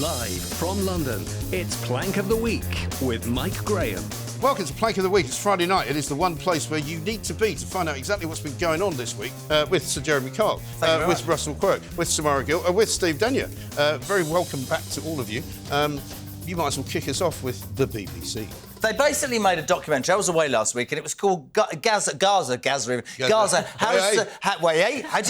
Live from London, it's Plank of the Week with Mike Graham. Welcome to Plank of the Week. It's Friday night. It is the one place where you need to be to find out exactly what's been going on this week with Sir Jeremy Kyle, with Russell Quirk, with Samara Gill, with Steve Denyer. Very welcome back to all of you. You might as well kick us off with the BBC. They basically made a documentary. I was away last week, and it was called Gaza. How to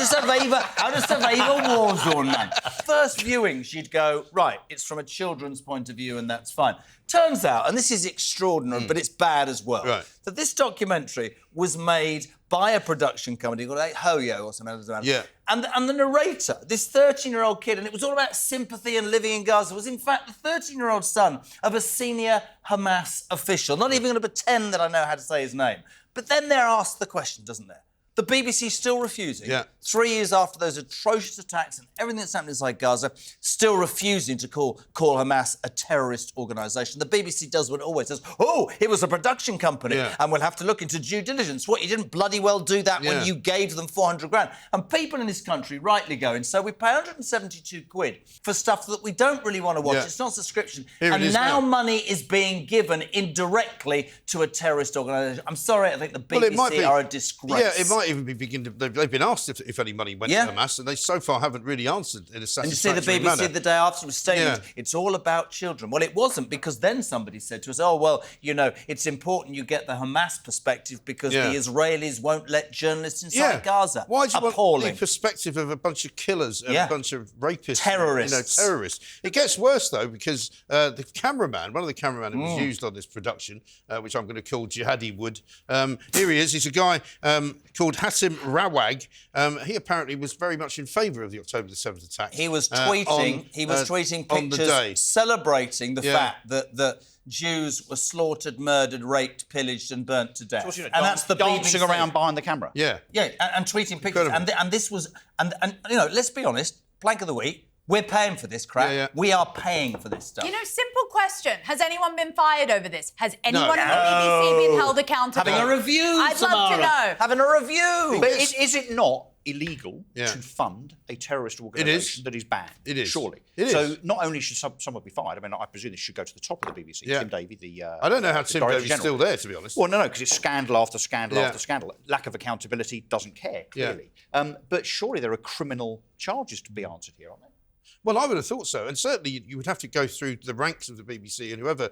survive a war zone, man. First viewings, you'd go, right, it's from a children's point of view, and that's fine. Turns out, and this is extraordinary, but it's bad as well, that this documentary was made by a production company called Hoyo or something. Yeah. And the narrator, this 13-year-old kid, and it was all about sympathy and living in Gaza, was in fact the 13-year-old son of a senior Hamas official. Not even going to pretend that I know how to say his name. But then they're asked the question, doesn't there? The BBC still refusing, 3 years after those atrocious attacks and everything that's happened inside Gaza, still refusing to call Hamas a terrorist organisation. The BBC does what it always does. Oh, it was a production company and we'll have to look into due diligence. What, you didn't bloody well do that when you gave them 400 grand? And people in this country rightly going, so we pay 172 quid for stuff that we don't really want to watch. It's not subscription. And now money is being given indirectly to a terrorist organisation. I'm sorry, I think the BBC are a disgrace. Yeah, it might even be they've been asked if any money went to Hamas, and they so far haven't really answered in a satisfactory manner. And you see the BBC the day after was statement, it's all about children. Well, it wasn't, because then somebody said to us, oh, well, you know, it's important you get the Hamas perspective because the Israelis won't let journalists inside Gaza. Why do you Appalling. want the perspective of a bunch of killers and a bunch of rapists? Terrorists. Terrorists. It gets worse, though, because the cameraman, one of the cameramen who was used on this production, which I'm going to call Jihadi Wood, here he is. He's a guy called Hatim Rawag. He apparently was very much in favour of the October the 7th attack. He was tweeting. He was tweeting pictures celebrating the fact that Jews were slaughtered, murdered, raped, pillaged, and burnt to death. And that's the dancing BBC. around behind the camera. And tweeting pictures. And this was and you know, let's be honest. Plank of the Week. We're paying for this crap. We are paying for this stuff. You know, simple question. Has anyone been fired over this? Has anyone in the BBC been held accountable? Having a review, I'd love to know. Having a review. But is it not illegal to fund a terrorist organisation that is banned? It is. Surely. It is. So not only should someone be fired, I mean, I presume this should go to the top of the BBC. Tim Davie, I don't know how Tim Davie's still there, to be honest. Well, no, because it's scandal after scandal after scandal. Lack of accountability, doesn't care, clearly. But surely there are criminal charges to be answered here, aren't there? Well, I would have thought so. And certainly you would have to go through the ranks of the BBC and whoever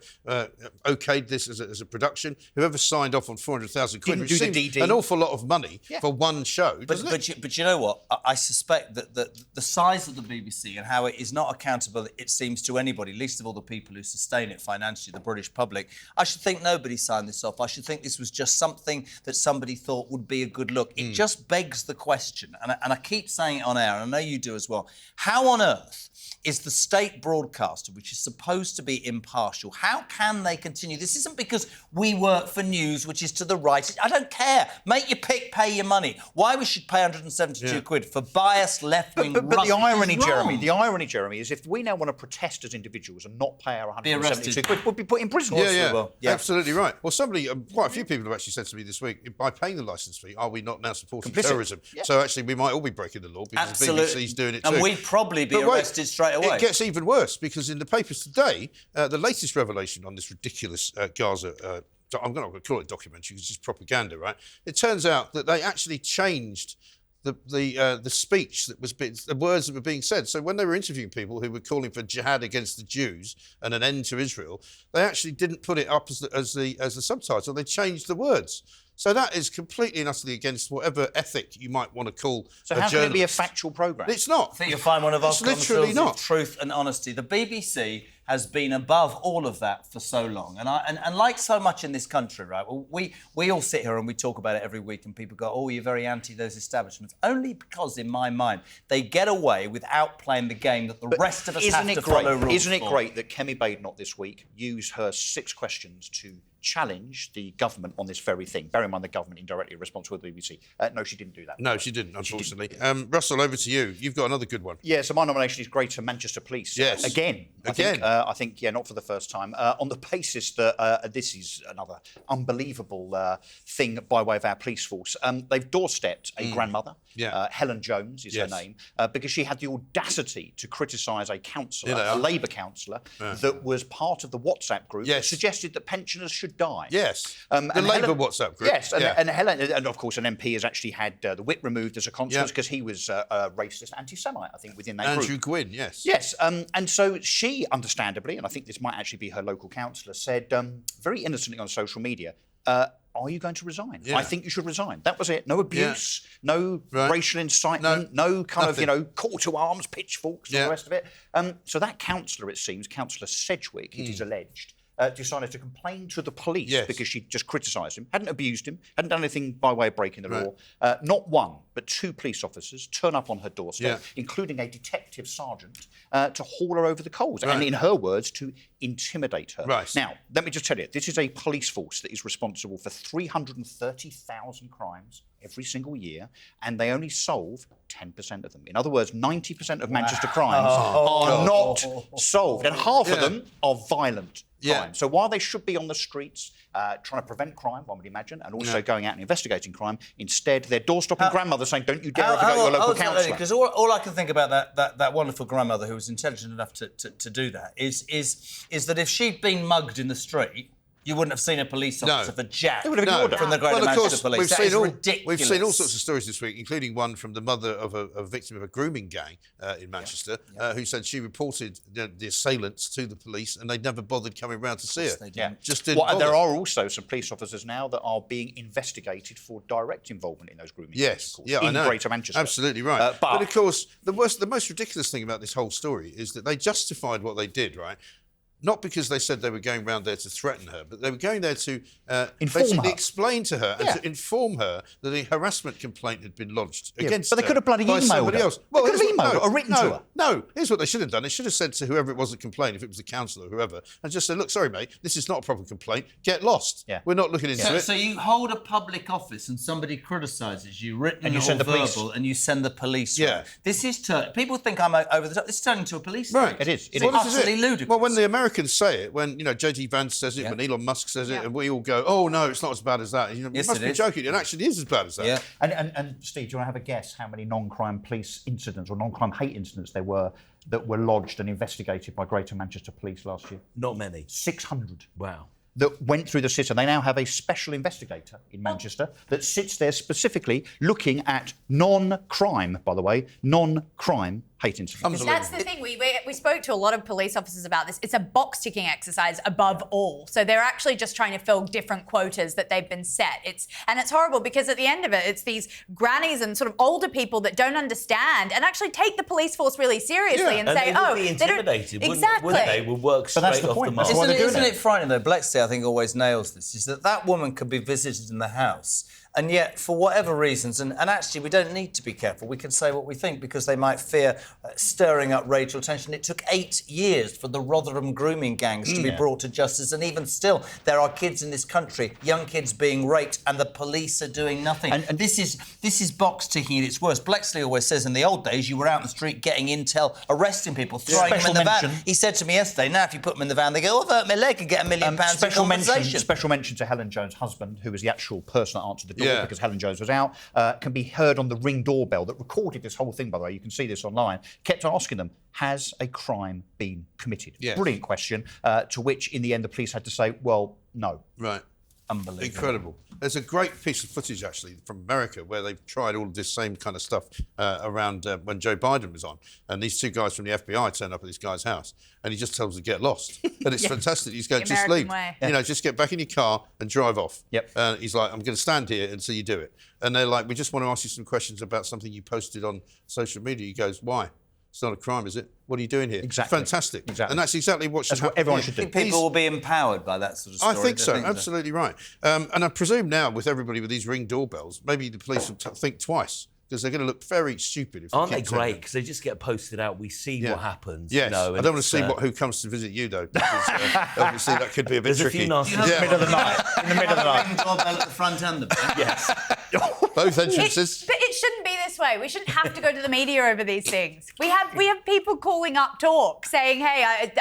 okayed this as a production, whoever signed off on 400,000 quid, which seems an awful lot of money for one show, But you know what? I suspect that the size of the BBC and how it is not accountable, it seems, to anybody, least of all the people who sustain it financially, the British public, I should think nobody signed this off. I should think this was just something that somebody thought would be a good look. It just begs the question, and I keep saying it on air, and I know you do as well, how on earth is the state broadcaster, which is supposed to be impartial, how can they continue? This isn't because we work for news, which is to the right. I don't care. Make your pick, pay your money. Why we should pay 172 quid for biased left-wing But the irony, Jeremy, is if we now want to protest as individuals and not pay our 172 quid, we'll be put in prison. Absolutely right. Well, quite a few people have actually said to me this week, by paying the licence fee, are we not now supporting terrorism? So actually, we might all be breaking the law because the BBC's doing it too. And we'd probably be arrested straight away. It gets even worse because in the papers today, the latest revelation on this ridiculous Gaza, I'm not going to call it documentary, it's just propaganda, right? It turns out that they actually changed the speech that was the words that were being said. So when they were interviewing people who were calling for jihad against the Jews and an end to Israel, they actually didn't put it up as the subtitle. They changed the words. So that is completely and utterly against whatever ethic you might want to call So how can it be a factual programme? It's not. I think you'll find one of our literally not. Truth and honesty. The BBC has been above all of that for so long. And like so much in this country, right, well, we all sit here and we talk about it every week and people go, oh, you're very anti those establishments. Only because, in my mind, they get away without playing the game that the rest of us have to follow rules Isn't it for. great that Kemi Badenoch this week used her 6 questions to challenge the government on this very thing. Bear in mind the government indirectly responsible for the BBC. No, she didn't do that. No, she didn't, unfortunately. Russell, over to you. You've got another good one. Yeah, so my nomination is Greater Manchester Police. Yes. Again. I think, not for the first time. On the basis that this is another unbelievable thing by way of our police force. They've doorstepped a grandmother. Yeah. Helen Jones is her name, because she had the audacity to criticise a councillor, a Labour councillor, that was part of the WhatsApp group that suggested that pensioners should die. Yes. The Labour WhatsApp group. Yes, and Helen, and of course, an MP has actually had the whip removed as a consequence because he was a racist anti-Semite, I think, within that group. Andrew Gwynn, yes. Yes, and so she, understandably, and I think this might actually be her local councillor, said very innocently on social media, are you going to resign? I think you should resign. That was it. No abuse, no racial incitement, no kind of, call to arms, pitchforks, all the rest of it. So that councillor, it seems, Councillor Sedgwick, it is alleged, decided to complain to the police because she just criticised him, hadn't abused him, hadn't done anything by way of breaking the law. Not one, but two police officers turn up on her doorstep, including a detective sergeant, to haul her over the coals. And in her words, to intimidate her. Now, let me just tell you, this is a police force that is responsible for 330,000 crimes every single year, and they only solve 10% of them. In other words, 90% of Manchester crimes are not solved, and half of them are violent crime. So while they should be on the streets trying to prevent crime, one would imagine, and also going out and investigating crime, instead they're doorstopping grandmothers saying, don't you dare ever go to your local councillor. Because all I can think about that wonderful grandmother who was intelligent enough to do that is that if she'd been mugged in the street, you wouldn't have seen a police officer for jack from the Greater Manchester Police. That is ridiculous. We've seen all sorts of stories this week, including one from the mother of a victim of a grooming gang in Manchester, who said she reported the assailants to the police and they'd never bothered coming round to see her. Just didn't bother. There are also some police officers now that are being investigated for direct involvement in those grooming gangs, of course, I know. in Greater Manchester. Absolutely right. But of course, the most ridiculous thing about this whole story is that they justified what they did, right? Not because they said they were going round there to threaten her, but they were going there to basically explain to her and to inform her that a harassment complaint had been lodged against her. But they could have bloody emailed her. Well, they could have emailed her or written to her. No, here's what they should have done. They should have said to whoever it was that complained, if it was the councillor or whoever, and just said, look, sorry, mate, this is not a proper complaint. Get lost. We're not looking into it. So you hold a public office and somebody criticises you, written or verbal, and you send the police. This is people think I'm over the top. This is turning into a police state. It is. It's utterly ludicrous. Well, when the Americans say it, when J.D. Vance says it, when Elon Musk says it, and we all go, oh no, it's not as bad as that. You must be joking. It actually is as bad as that. Yeah. And Steve, do you want to have a guess how many non-crime police incidents or non-crime hate incidents there were that were lodged and investigated by Greater Manchester Police last year? Not many. 600. Wow. That went through the system. They now have a special investigator in Manchester that sits there specifically looking at non-crime, by the way, non-crime hate incidents. That's the thing. We spoke to a lot of police officers about this. It's a box-ticking exercise above all. So they're actually just trying to fill different quotas that they've been set. It's horrible because at the end of it, it's these grannies and sort of older people that don't understand and actually take the police force really seriously and say, oh, they would be intimidated, wouldn't they? Would work straight off the mark. Isn't it frightening though? Blexley, I think, always nails this. Is that woman could be visited in the house. And yet, for whatever reasons, and actually we don't need to be careful, we can say what we think because they might fear stirring up racial tension. It took 8 years for the Rotherham grooming gangs to be brought to justice, and even still, there are kids in this country, young kids being raped, and the police are doing nothing. And this is box ticking at its worst. Blexley always says in the old days you were out in the street getting intel, arresting people, throwing them in the van. He said to me yesterday, now if you put them in the van, they go, I've hurt my leg and get £1 million in compensation. Special mention to Helen Jones' husband, who was the actual person that answered the door because Helen Jones was out, can be heard on the Ring doorbell that recorded this whole thing, by the way. You can see this online. Kept on asking them, has a crime been committed? Brilliant question, to which, in the end, the police had to say, well, no. Right. Unbelievable. Incredible. There's a great piece of footage, actually, from America where they've tried all of this same kind of stuff around when Joe Biden was on. And these two guys from the FBI turn up at this guy's house and he just tells them to get lost. And it's fantastic. He's going, just leave. Just get back in your car and drive off. He's like, I'm going to stand here until you do it. And they're like, we just want to ask you some questions about something you posted on social media. He goes, why? It's not a crime, is it? What are you doing here? Exactly. Fantastic. Exactly. And that's exactly what should happen. Everyone should do. I think people will be empowered by that sort of story. I think so. Absolutely right. And I presume now, with everybody with these Ring doorbells, maybe the police will think twice because they're going to look very stupid. If Aren't they they keep saying great? that. Because they just get posted out. We see what happens. Yes, you know, I don't want to see who comes to visit you though. Because, obviously, that could be a bit There's a tricky. few nasty. In the middle of the night. In the middle of the night. Doorbell at the front and the back. Yes. Both entrances. But it shouldn't be this way. We shouldn't have to go to the media over these things. We have people calling up Talk saying, "Hey,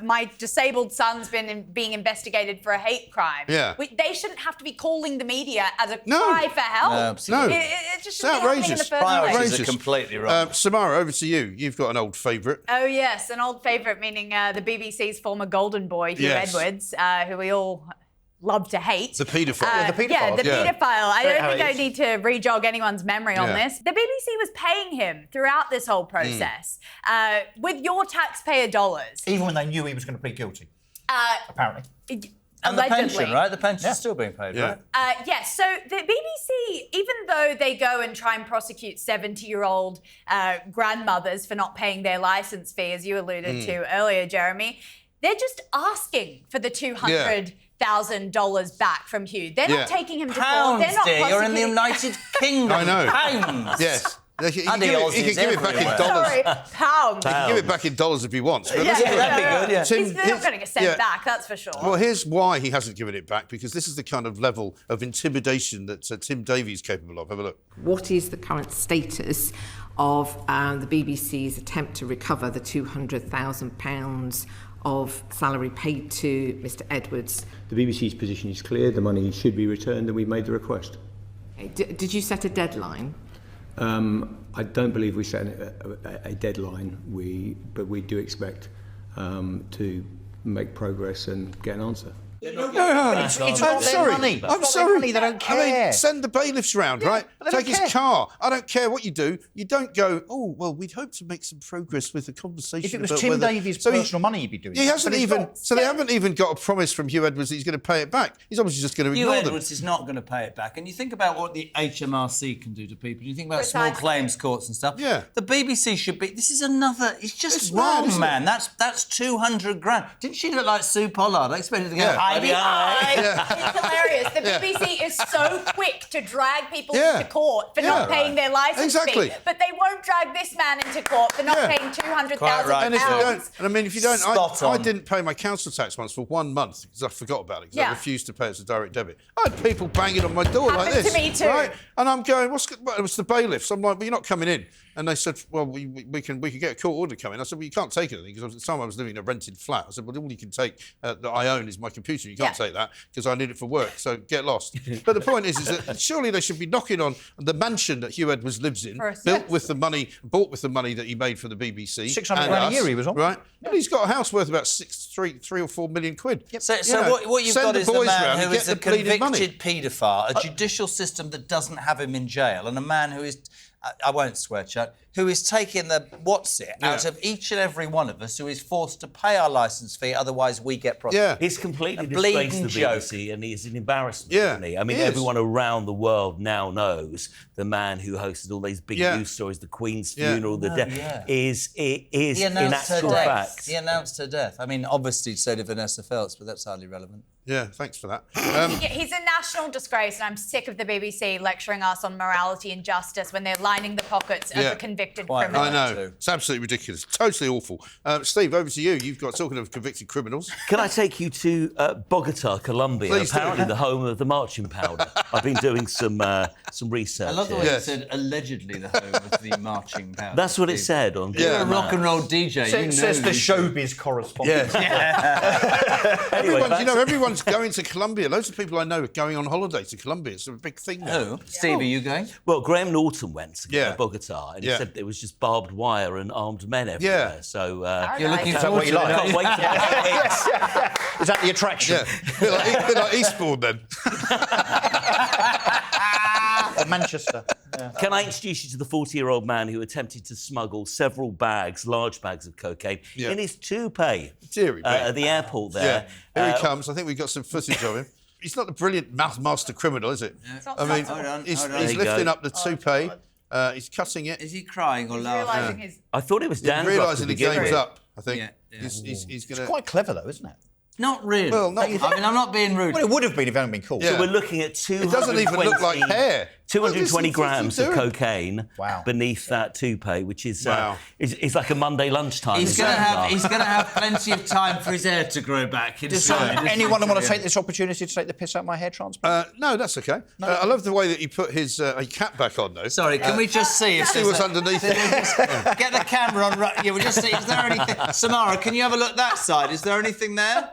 my disabled son's being investigated for a hate crime." Yeah. They shouldn't have to be calling the media as a cry for help. No, absolutely. It just shouldn't be happening in the outrageous. first place. Priorities are completely wrong. Samara, over to you. You've got an old favourite. Oh yes, an old favourite, meaning the BBC's former golden boy, Huw Edwards, who we all love to hate. The paedophile. Yeah, the paedophile. I don't think I is. need to re-jog anyone's memory on Yeah. this. The BBC was paying him throughout this whole process with your taxpayer dollars. Even when they knew he was going to plead guilty, apparently. And the Allegedly. pension, right? The pension's still being paid, right? Yes, so the BBC, even though they go and try and prosecute 70-year-old grandmothers for not paying their licence fee, as you alluded to earlier, Jeremy, they're just asking for the $200,000 back from Huw. They're not taking him to court. Pounds, They're not dear. You're in the prosecuting- United Kingdom. I know. Pounds. Yes. You can And the give it Aussies back in everywhere. dollars. Sorry, pounds. You can give it back in dollars if he wants. But Yeah, that'd be good, yeah. Tim, He's not going to get sent back, that's for sure. Well, here's why he hasn't given it back, because this is the kind of level of intimidation that Tim Davies is capable of. Have a look. What is the current status of the BBC's attempt to recover the £200,000 of salary paid to Mr Edwards? The BBC's position is clear. The money should be returned, and we've made the request. Did you set a deadline? I don't believe we set a deadline, but we do expect to make progress and get an answer. It's not their money. I'm It's not sorry. their money. They don't care. I mean, send the bailiffs round, right? but they Take don't his care. car. I don't care what you do. You don't go, oh, well, we'd hope to make some progress with the conversation. If it was about Tim whether-" Davies' So he- personal money, he'd be doing He it. hasn't But it's even. not. So they haven't even got a promise from Huw Edwards that he's going to pay it back. He's obviously just going to ignore Huw them. Edwards is not going to pay it back. And you think about what the HMRC can do to people. You think about small Precisely. claims courts and stuff. Yeah. The BBC should be. This is another. It's just It's mad, wrong, isn't man. That's 200 grand. Didn't she look like Sue Pollard? I expected to go. Yeah. Heidi, It's hilarious. The BBC is so quick to drag people Yeah. into court for not Yeah. paying their licence Exactly. fee, but they won't drag this man into court for not Yeah. paying £200,000. Quite right. And if you don't, and I mean, if you don't, Spot I on. didn't pay my council tax once for 1 month because I forgot about it because I Yeah. refused to pay it as a direct debit. I had people banging on my door like Happened this, to me too. right? And I'm going, well, it was the bailiffs. I'm like, well, you're not coming in. And they said, well, we can get a court order coming. I said, well, you can't take anything because at the time I was living in a rented flat. I said, well, all you can take that I own is my computer. You can't Yeah. take that because I need it for work. So get lost. But the point is that surely they should be knocking on the mansion that Huw Edwards lives in, For a built sec. with the money, bought with the money that he made for the BBC. 600 and grand a us, year he was on. Right? And he's got a house worth about 3 or 4 million quid. So You know, what you've send got the is a boys man round who and is get a the bleeding money. convicted paedophile, a judicial system that doesn't have him in jail, and a man who is, I won't swear, Chuck, who is taking the out of each and every one of us who is forced to pay our licence fee, otherwise we get prosecuted. Yeah. He's completely A disgraced bleeding the joke. BBC, and he's an embarrassment, Yeah, isn't he? I mean, he is. everyone around the world now knows the man who hosted all these big Yeah. news stories, the Queen's Yeah. funeral, the death, yeah. is He in announced her actual death. fact. He announced her death. I mean, obviously so did Vanessa Feltz, but that's hardly relevant. Yeah, thanks for that. He's a national disgrace, and I'm sick of the BBC lecturing us on morality and justice when they're lining the pockets of Yeah. a convicted Quite criminal. I know. too. It's absolutely ridiculous. Totally awful. Steve, over to you. You've got, talking of convicted criminals. Can I take you to Bogota, Colombia? Please do. Apparently the home of the marching powder. I've been doing some research. I love the way here. you said allegedly the home of the marching powder. That's what it said on You're Yeah. a rock and roll DJ. So you it know says the these showbiz correspondent. Anyway, Everyone's going to Colombia. Loads of people I know are going on holiday to Colombia. It's a big thing now. Who? Steve, are you going? Well, Graham Norton went to Yeah. Bogota, and he Yeah. said there was just barbed wire and armed men everywhere. Yeah. So You're looking Is that forward what you to like? it. can't wait to Is that the attraction? Yeah, a bit like Eastbourne then. Of Manchester. Yeah. Can I introduce you to the 40-year-old man who attempted to smuggle several bags, large bags of cocaine, Yeah. in his toupee Deary me. at the airport Yeah, there? here he comes. I think we've got some footage of him. He's not the brilliant master criminal, is it? not I mean, Hold on, he's hold on. he's There you lifting go. up the toupee. He's cutting it. Is he crying or He's laughing? realising his... I thought it was He's Dan. realising the game's up, I think. Yeah, yeah. He's going to... Quite clever, though, isn't it? Not really. Well, not- I mean, I'm not being rude. Well, it would have been if it hadn't been caught. Yeah. So we're looking at 220... It doesn't even look like hair. 220 grams of doing? cocaine beneath that toupee, which is is like a Monday lunchtime. He's going to have plenty of time for his hair to grow back. Does anyone want to take this opportunity to take the piss out of my hair transplant? No, that's okay. No. I love the way that he put his cap back on, though. Sorry, can we just see if what's underneath it? Get the camera on. Yeah, we'll just see. Is there anything? Samara, can you have a look that side? Is there anything there?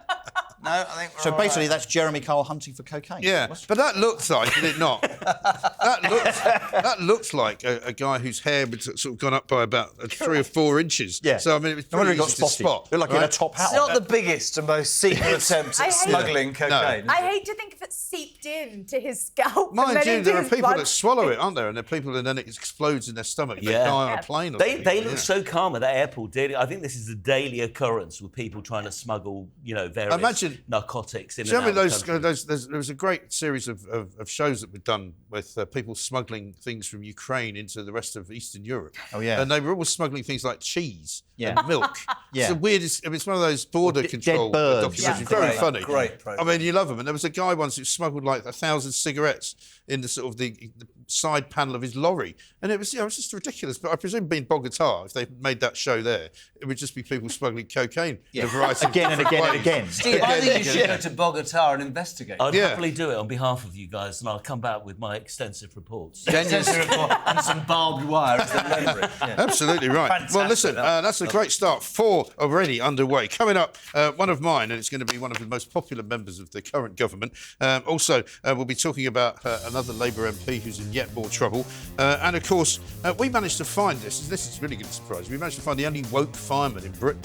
No, I think we're so. all Basically, right. that's Jeremy Kyle hunting for cocaine. Yeah, but that looks like, did it not? that looks like a guy whose hair had sort of gone up by about 3 or 4 inches. Yeah. So I mean, it was pretty easy to spot. Looked like he had a top hat. It's not the biggest and most secret attempt at smuggling cocaine. I hate to think if it seeped in to his scalp. Mind and then you, into there are his people blood. that swallow it, aren't there? And there are people and then it explodes in their stomach. They die on a plane. Or They look so calm at that airport. Daily. I think this is a daily occurrence with people trying to smuggle, various narcotics in and out of the country. There was a great series of shows that were done with people smuggling things from Ukraine into the rest of Eastern Europe. Oh, yeah. And they were always smuggling things like cheese and milk. Yeah. It's the weirdest. I mean, it's one of those border control birds. documentaries. Very funny. Great. I mean, you love them. And there was a guy once who smuggled like 1,000 cigarettes in the sort of the side panel of his lorry, and it was just ridiculous. But I presume being Bogota, if they made that show there, it would just be people smuggling cocaine in a variety again and again and again. Steve, I think you should go to Bogota and investigate. I'd happily do it on behalf of you guys, and I'll come back with my extensive reports. And some barbed wire as the leverage. Yeah. Absolutely right. Fantastic. Well, listen, that's a great start. 4 already underway. Coming up, one of mine, and it's going to be one of the most popular members of the current government. Also, we'll be talking about another Labour MP who's in yet more trouble. And, of course, we managed to find this is really going to surprise you. We managed to find the only woke fireman in Britain,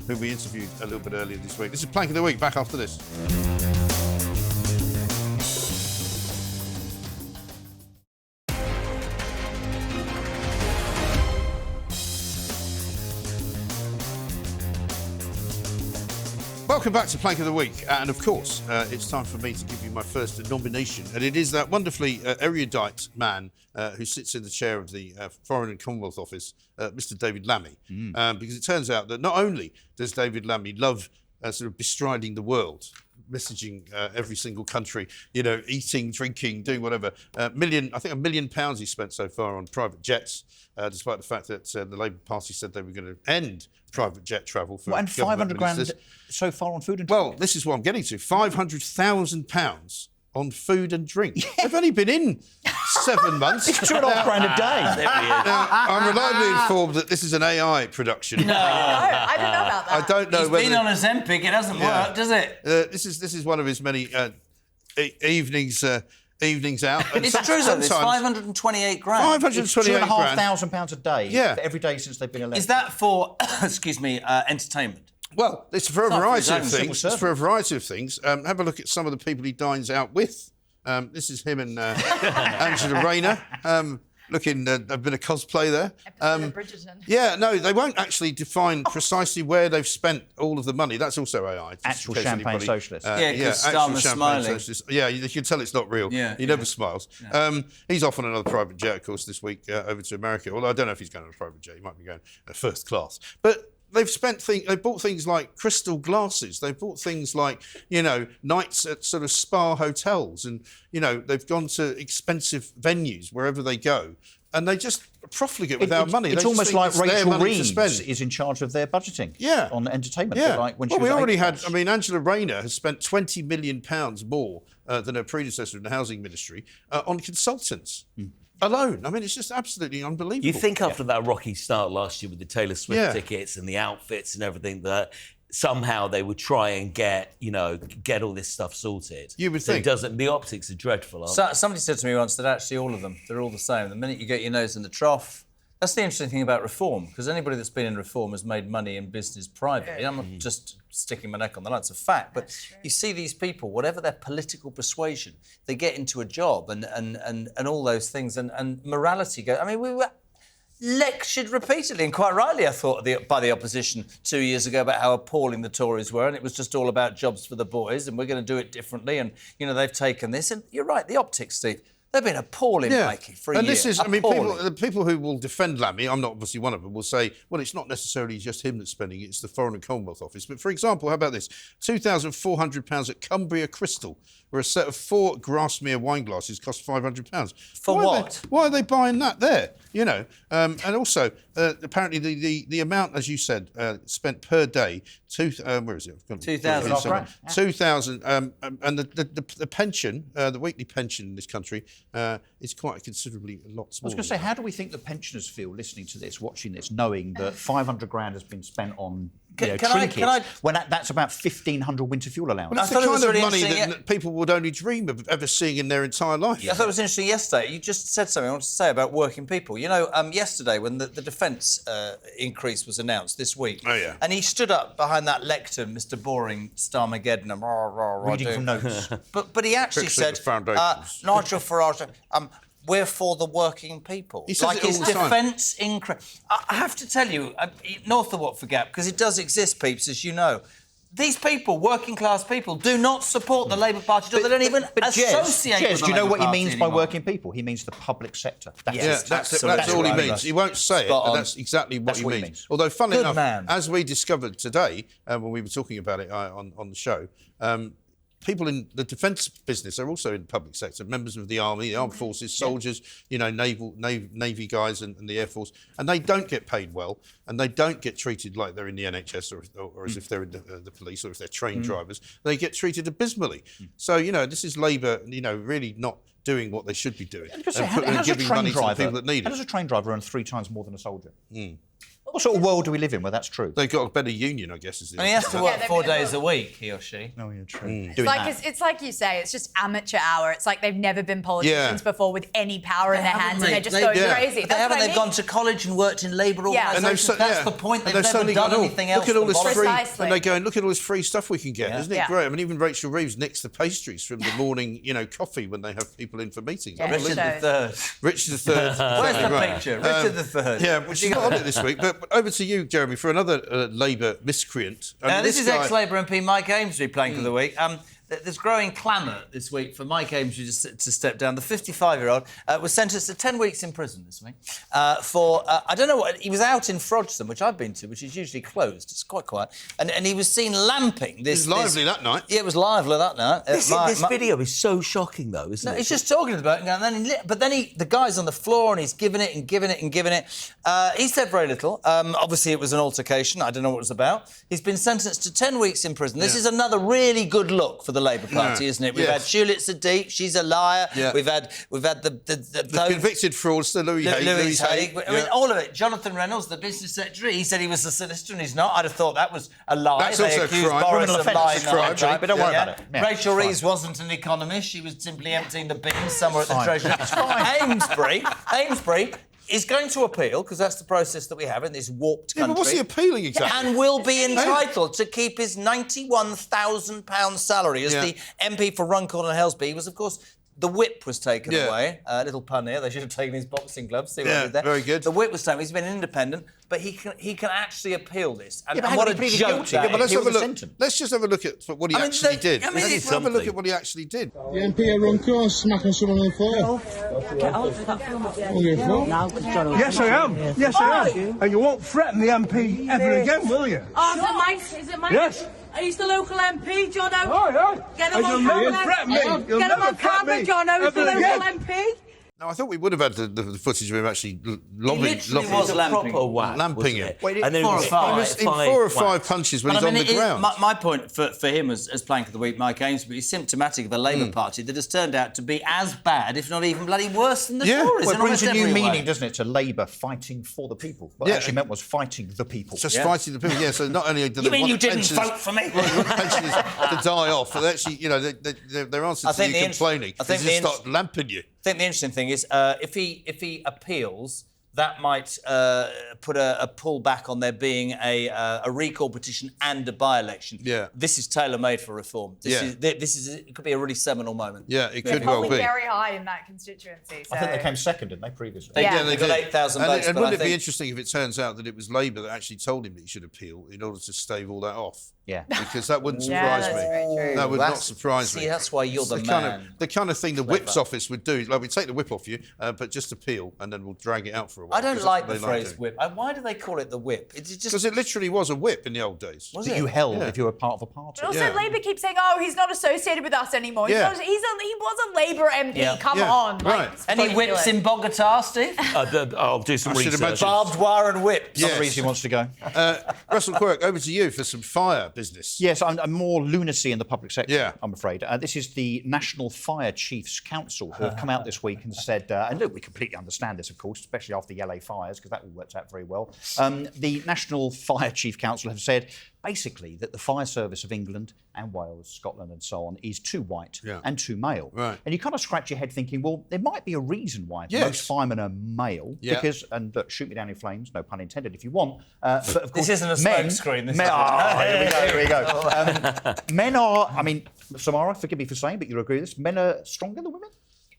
who we interviewed a little bit earlier this week. This is Plank of the Week, back after this. Welcome back to Plank of the Week, and of course, it's time for me to give you my first nomination, and it is that wonderfully erudite man who sits in the chair of the Foreign and Commonwealth Office, Mr. David Lammy, because it turns out that not only does David Lammy love sort of bestriding the world, messaging every single country, eating, drinking, doing whatever. I think £1 million he spent so far on private jets, despite the fact that the Labour Party said they were going to end private jet travel for and 500 grand so far on food and drink. Well, this is what I'm getting to. £500,000 on food and drink. They've only been in 7 months. It's £2.5 grand a day. Now, I'm reliably informed that this is an AI production. No, I don't know about that. I don't know He's whether... been on Ozempic, it doesn't work, does it? This is one of his many evenings out. And It's true, though. It's 528 grand. £528,000 £2,500 a day for every day since they've been elected. Is that for, entertainment? Well, it's for a variety of his own things. It's for a variety of things. Have a look at some of the people he dines out with. This is him and Angela Rayner. Looking a bit of cosplay there. Episode of Bridgerton. Yeah, no, they won't actually define precisely where they've spent all of the money. That's also AI. Actual champagne socialists. Because actual Starmer's champagne smiling. socialists. Yeah, you can tell it's not real. He never smiles. He's off on another private jet, of course, this week over to America. Although I don't know if he's going on a private jet. He might be going first class. But they've bought things like crystal glasses. They've bought things like, nights at sort of spa hotels, and they've gone to expensive venues wherever they go, and they just profligate without money. It's almost like Rachel Reeves is in charge of their budgeting on entertainment. Yeah. Like when well, she we was already April. had. I mean, Angela Rayner has spent £20 million more than her predecessor in the housing ministry on consultants. Alone. I mean, it's just absolutely unbelievable. You think after that rocky start last year with the Taylor Swift tickets and the outfits and everything that somehow they would try and get all this stuff sorted. You would so think. It doesn't. The optics are dreadful. Somebody said to me once that actually all of them, they're all the same. The minute you get your nose in the trough, that's the interesting thing about reform, because anybody that's been in reform has made money in business privately. I'm not just sticking my neck on the line, it's a fact. But you see these people, whatever their political persuasion, they get into a job and all those things, and morality goes. I mean, we were lectured repeatedly, and quite rightly, I thought, by the opposition 2 years ago about how appalling the Tories were, and it was just all about jobs for the boys, and we're going to do it differently, and, they've taken this. And you're right, the optics, Steve. They've been appalling, Mikey, for a year. And this is, I mean, Appalling. the people who will defend Lammy, I'm not obviously one of them, will say, well, it's not necessarily just him that's spending it, it's the Foreign and Commonwealth Office. But for example, how about this? £2,400 at Cumbria Crystal, where a set of 4 Grasmere wine glasses cost £500. For what? Why are they buying that there? You know, and also, apparently the amount, as you said, spent per day, where is it? 2,000. 2,000, and the pension, the weekly pension in this country, is quite considerably a lot smaller. I was going to say, how do we think the pensioners feel listening to this, watching this, knowing that 500 grand has been spent on trinkets, when that's about 1,500 winter fuel allowance? Well, it's the kind of money that people would only dream of ever seeing in their entire life. I thought it was interesting yesterday. You just said something I wanted to say about working people. You know, yesterday when the defence increase was announced this week, and he stood up behind that lectern, Mr. Boring Starmageddon, reading from notes. but he actually said, Nigel Farage, we're for the working people. He says like it all his the time. defence increase. I have to tell you, north of Watford Gap, because it does exist, peeps, as you know. These people, working class people, do not support the Labour Party. They don't even associate with the do you know Labour what he Party means anymore. by working people? He means the public sector. That's all he means. He won't say it, but that's exactly what he means. Although, funnily enough, as we discovered today, when we were talking about it on the show, people in the defence business are also in the public sector, members of the army, the armed forces, soldiers, you know, navy guys and the Air Force, and they don't get paid well, and they don't get treated like they're in the NHS or as if they're in the police or if they're train drivers. They get treated abysmally. So, you know, this is Labour, you know, really not doing what they should be doing and giving money to the people that need it. How does a train driver earn 3 times more than a soldier? What sort of world do we live in where that's true? They've got a better union, I guess. And he has to work 4 days a week, he or she. Oh, yeah, true. It's like you say, it's just amateur hour. It's like they've never been politicians before with any power in their hands, and they're just going crazy. They've gone to college and worked in labour organisations. That's the point. They've never done anything else. Look at all this free, Precisely. and they're going, look at all this free stuff we can get. Isn't it great? I mean, even Rachel Reeves nicks the pastries from the morning, you know, coffee when they have people in for meetings. Yeah, Richard III. Richard III. Where's the picture? Richard III. Yeah, which is not on it this week. But over to you, Jeremy, for another Labour miscreant. This is ex-Labour MP Mike Amesbury, plank of the week. There's growing clamour this week for Mike Amesbury to step down. The 55-year-old was sentenced to 10 weeks in prison this week for, I don't know what, he was out in Frodsham, which I've been to, which is usually closed. It's quite quiet. And he was seen lamping this... It was lively that night. Yeah, it was lively that night. This video is so shocking, though, isn't it? He's just talking about it, and then the guy's on the floor and he's giving it and giving it and giving it. He said very little. Obviously, it was an altercation. I don't know what it was about. He's been sentenced to 10 weeks in prison. This is another really good look for the Labour Party, isn't it? We've had Shulit Sadiq, she's a liar. Yeah. We've had the convicted fraudster Louis Haigh. I mean, all of it. Jonathan Reynolds, the business secretary, he said he was a solicitor and he's not. I'd have thought that was a lie. That's also a crime. Boris of lying. But don't worry about it. Yeah. Rachel Reeves wasn't an economist. She was simply emptying the bins somewhere at the Treasury. Amesbury is going to appeal, because that's the process that we have in this warped country. But what's he appealing exactly? And will be entitled to keep his £91,000 salary as the MP for Runcorn and Helsby. He was, of course... The whip was taken away. Little pun here. They should have taken his boxing gloves. See what he did there. Very good. The whip was taken. He's been independent, but he can actually appeal this. And, but what a joke that is. Let's have a look. Let's just have a look at what he actually did. Let's have a look at what he actually did. The MP at Runcorn smacking someone on the floor. Get hold of that film. Yes, I am. Yes, I am. And you won't threaten the MP ever again, will you? Oh, is it Mike? Is it Mike? Yes. He's the local MP, Jono. Oh, yeah. Get him on camera. Get him on camera, Jono. He's the local MP. No, I thought we would have had the footage of him actually lobbing was lamping him. And then 4 or 5 punches when he's on the ground. My point for him as plank of the week, Mike Amesbury, is symptomatic of a Labour Party that has turned out to be as bad, if not even bloody worse than the Tories. Well, it brings a new meaning, doesn't it, to Labour fighting for the people. What it actually meant was fighting the people. Just fighting the people, so not only do you mean you didn't vote for me? Pensioners to die off, but actually, you know, their answer to you complaining is to start lamping you. I think the interesting thing is if he appeals, that might put a pullback on there being a recall petition and a by-election. Yeah. This is tailor-made for reform. It could be a really seminal moment. Yeah, it could well be. Very high in that constituency. So. I think they came second, didn't they, previously? They Yeah. did. They got 8,000 votes. And but wouldn't I it be think interesting if it turns out that it was Labour that actually told him that he should appeal in order to stave all that off? Yeah. Because that wouldn't Yeah, surprise that's me. very true. That would not surprise See, me. that's why you're It's the man. the kind of thing the whip's office would do. Like, we take the whip off you, but just appeal, and then we'll drag it out for a while. I don't 'cause like that's the what they phrase doing. whip. Why do they call it the whip? It's just Because it literally was a whip in the old days. Was That it? you held Yeah. if you were part of a party. But also, Yeah. Labour keeps saying, "Oh, he's not associated with us anymore." He Yeah. was a Labour MP. Yeah. Come Yeah. on, Right. it's Any ridiculous. whips in Bogota, Steve? I'll do some I should research. imagine. Barbed wire and whips. Yes. Another reason he wants to go. Russell Quirk, over to you for some fire business. Yes, I'm more lunacy in the public sector, Yeah. I'm afraid. This is the National Fire Chiefs Council who have come out this week and said, and look, we completely understand this, of course, especially after the LA fires, because that all worked out very well. The National Fire Chief Council have said, basically, that the fire service of England and Wales, Scotland and so on is too white and too male. Right. And you kind of scratch your head thinking, well, there might be a reason why Yes. most firemen are male. Yeah. Because, and look, shoot me down in flames, no pun intended if you want. But of course, This isn't a men, smokescreen, this men, is- here we go. Men are, I mean, Samara, forgive me for saying, but you'll agree with this, men are stronger than women?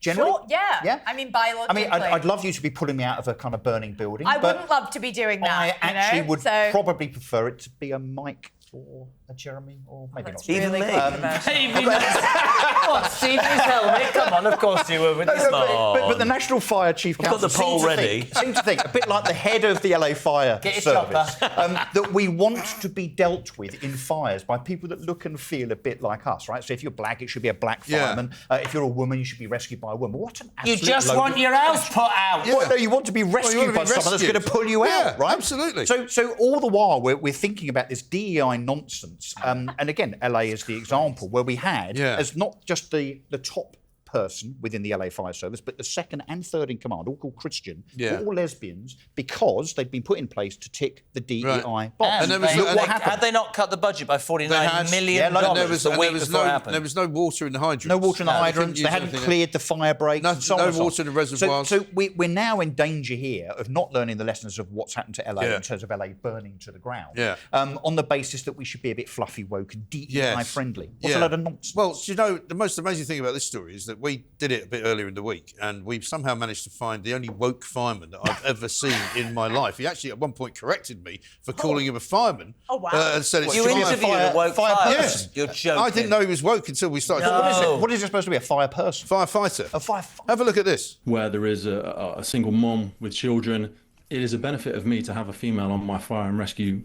Generally? Sure, yeah. Yeah? I mean, biologically. I mean, I'd love you to be pulling me out of a kind of burning building. I but wouldn't love to be doing that. I actually would so, probably prefer it to be a Mike or a Jeremy, or maybe not. really me. controversial. Come on, Steve, his helmet. Come on, of course you were with this. But the National Fire Chief got Council the poll seem to ready. seem to think, a bit like the head of the LA Fire Get your Service, that we want to be dealt with in fires by people that look and feel a bit like us, right? So if you're black, it should be a black Yeah. fireman. If you're a woman, you should be rescued by a woman. What an You absolute just load want of- your house put out. Yeah. Well, no, you want to be rescued wanna by be someone that's rescued. going to pull you Yeah, out, right? absolutely. So all the while we're thinking about this DEI nonsense, and again, LA is the example where we had as not just the top person within the LA Fire Service, but the second and third in command, all called Christian, were all lesbians because they'd been put in place to tick the DEI box. And there was- they- look what had happened. they not cut the budget by $49 million Yeah, like- There was, the and week there was before it no, happened? there was no water in the hydrants. No water in the couldn't hydrants. use They hadn't anything. cleared the fire breaks. No- and so on no and so on. water in the reservoirs. So we're now in danger here of not learning the lessons of what's happened to LA Yeah. in terms of LA burning to the ground. Yeah. On the basis that we should be a bit fluffy, woke, and DEI friendly. What's a Yeah. load of nonsense? Well, do you know, the most amazing thing about this story is that we did it a bit earlier in the week, and we've somehow managed to find the only woke fireman that I've ever seen in my life. He actually at one point corrected me for calling him a fireman. Oh, wow. And said it's You dry. interviewed a woke fire fire person. person. You're joking. I didn't know he was woke until we started No. talking about it. What is it supposed to be? A fire person? Firefighter. A fire. Have a look at this. Where there is a single mom with children, it is a benefit of me to have a female on my fire and rescue,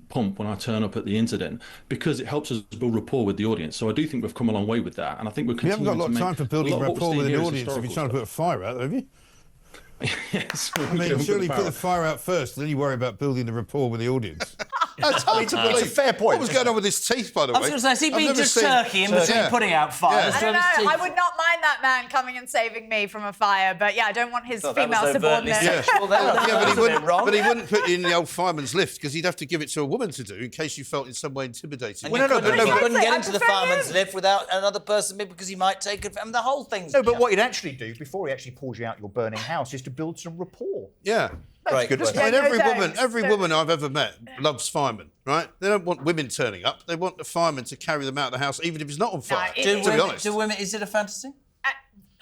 pump when I turn up at the incident, because it helps us build rapport with the audience. So I do think we've come a long way with that, and I think we're You haven't got continuing a lot to of make time for building a lot of what rapport we're with seeing an here is audience if you're historical trying to put a fire out, have you? Yes. I mean, surely put the fire out first, then you worry about building the rapport with the audience. That's hard to believe. It's a fair point. What was going on with his teeth, by the way? I was going to say, has he I've been never just seen- turkey in between Yeah. putting out fires? I Do don't you have his know. I teeth? would not mind that man coming and saving me from a fire, but yeah, I don't want his Thought that was female overtly subordinate. sexual there. Yeah, but he Wasn't it wouldn't. wrong? But he wouldn't put you in the old fireman's lift because he'd have to give it to a woman to do in case you felt in some way intimidated. And Well, you no, no, couldn't, but you no, couldn't but- get I into the prefer fireman's him. lift without another person because he might take it. I mean, the whole thing's... No, but what you'd actually do before he actually pulls you out your burning house is to build some rapport. Yeah. Right. Good. I Yeah, mean, no every jokes. woman I've ever met loves firemen, right? They don't want women turning up. They want the fireman to carry them out of the house, even if it's not on fire. it- Do to be women, honest. do women... Is it a fantasy?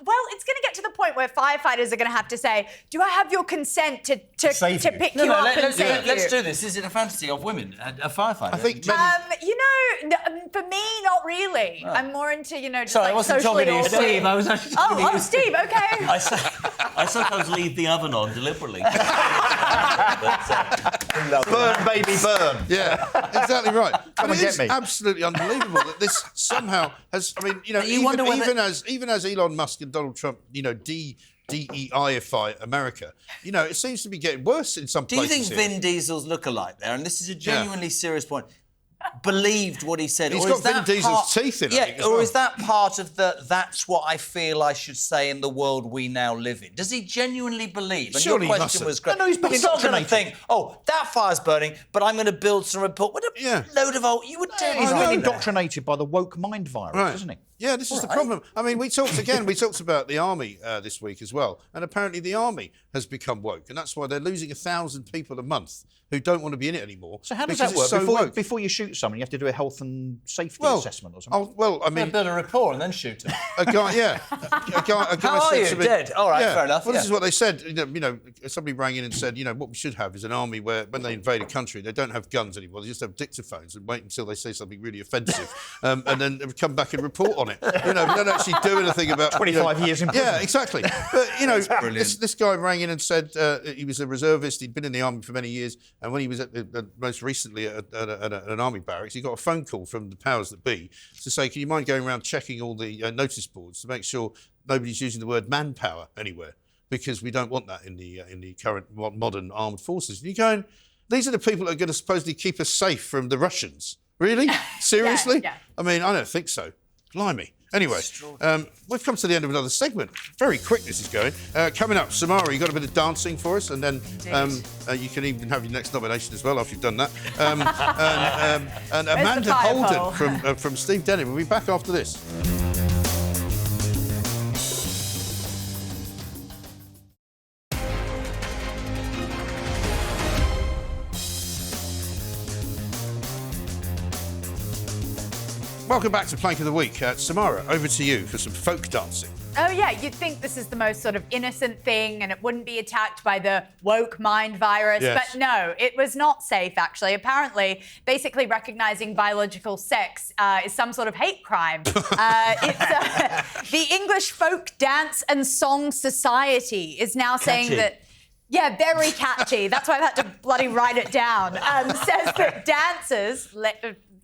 Well, it's going to get to the point where firefighters are going to have to say, "Do I have your consent to save you. pick you up and save let's you?" do this. Is it a fantasy of women, a firefighter? I think For me, not really. I'm more into, just Sorry, I like wasn't socially talking to you, awkward. Steve. I was actually talking to you. Oh, Steve, okay. I sometimes leave the oven on deliberately. Burn, baby, burn. Yeah, exactly right. Come and it get is me. absolutely unbelievable that this somehow has. I mean, You wonder whether- even as Elon Musk and Donald Trump, DEI-ify America, it seems to be getting worse in some Do you places. think here. Vin Diesel's look-alike there, and this is a genuinely serious point, believed what he said? He's or got is that Vin Diesel's part- teeth in, I Yeah, think, as or well. is that part of that's what I feel I should say in the world we now live in? Does he genuinely believe? And Surely he your question mustn't. was great. No, he's been not going to indoctrinated. think, oh, that fire's burning, but I'm going to build some report. What a load of old... You would tell He's me been that. indoctrinated by the woke mind virus, Right. isn't he? Yeah, this is the problem. I mean, we talked about the army this week as well, and apparently the army has become woke, and that's why they're losing 1,000 people a month who don't want to be in it anymore. So how does that work? Before you shoot someone, you have to do a health and safety assessment or something? I mean... build a rapport and then shoot them. A guy, yeah. A guy How are you? Dead. All right, fair enough. Well, this is what they said. You know, somebody rang in and said, what we should have is an army where, when they invade a country, they don't have guns anymore. They just have dictaphones and wait until they say something really offensive, and then come back and report on it. We don't actually do anything about 25 years in prison. Yeah, exactly. But this guy rang in and said he was a reservist. He'd been in the army for many years, and when he was at most recently at an army barracks, he got a phone call from the powers that be to say, "Can you mind going around checking all the notice boards to make sure nobody's using the word manpower anywhere, because we don't want that in the current modern armed forces." And you're going, these are the people that are going to supposedly keep us safe from the Russians. Really? Seriously? Yeah. I mean, I don't think so. Blimey. Anyway, we've come to the end of another segment. Very quick this is going. Coming up, Samara, you got a bit of dancing for us, and then you can even have your next nomination as well after you've done that. And Amanda Holden from Steve Denham. We'll be back after this. Welcome back to Plank of the Week. Samara, over to you for some folk dancing. Oh, yeah, you'd think this is the most sort of innocent thing and it wouldn't be attacked by the woke mind virus. Yes. But no, it was not safe, actually. Apparently, basically recognising biological sex is some sort of hate crime. It's the English Folk Dance and Song Society is now saying that... Yeah, very catchy. That's why I've had to bloody write it down. Says that dancers...